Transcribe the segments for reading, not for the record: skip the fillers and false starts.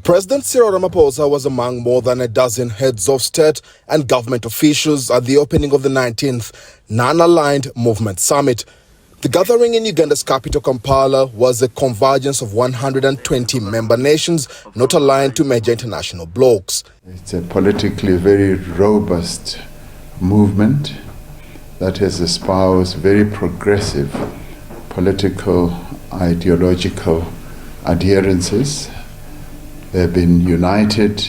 President Cyril Ramaphosa was among more than a dozen heads of state and government officials at the opening of the 19th Non-Aligned Movement Summit. The gathering in Uganda's capital, Kampala, was a convergence of 120 member nations not aligned to major international blocs. It's a politically very robust movement that has espoused very progressive political, ideological adherences. They've been united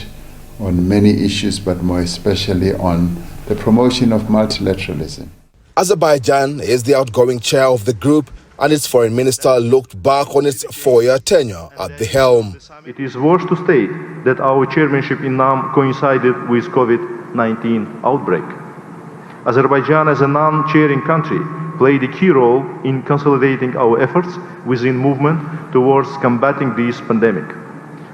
on many issues, but more especially on the promotion of multilateralism. Azerbaijan is the outgoing chair of the group, and its foreign minister looked back on its 4-year tenure at the helm. It is worth to state that our chairmanship in NAM coincided with COVID-19 outbreak. Azerbaijan, as a non-chairing country, played a key role in consolidating our efforts within movement towards combating this pandemic.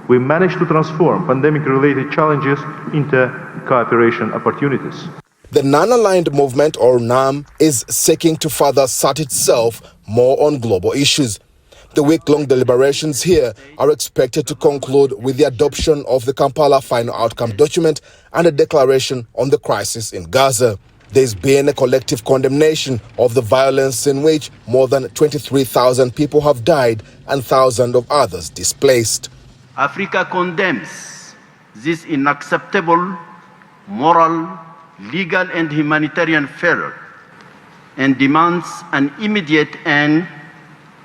We managed to transform pandemic-related challenges into cooperation opportunities. The Non-Aligned Movement, or NAM, is seeking to further assert itself more on global issues. The week-long deliberations here are expected to conclude with the adoption of the Kampala Final Outcome document and a declaration on the crisis in Gaza. There's been a collective condemnation of the violence in which more than 23,000 people have died and thousands of others displaced. Africa condemns this unacceptable moral, legal and humanitarian failure and demands an immediate end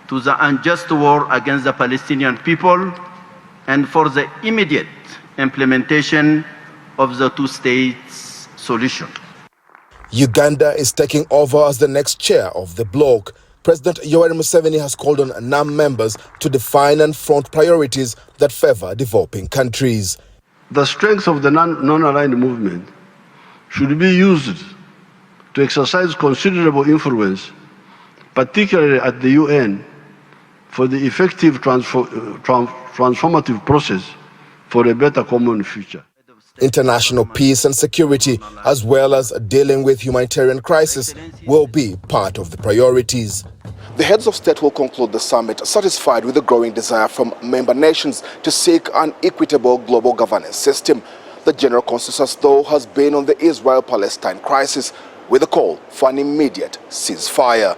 to the unjust war against the Palestinian people and for the immediate implementation of the two-state solution. Uganda is taking over as the next chair of the bloc. President Yoweri Museveni has called on NAM members to define and front priorities that favor developing countries. The strength of the non-aligned movement should be used to exercise considerable influence, particularly at the UN, for the effective transformative process for a better common future. International peace and security, as well as dealing with humanitarian crisis, will be part of the priorities. The heads of state will conclude the summit satisfied with the growing desire from member nations to seek an equitable global governance system. The general consensus, though, has been on the Israel-Palestine crisis, with a call for an immediate ceasefire.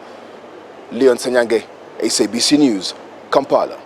Leon Sanyange, SABC News, Kampala.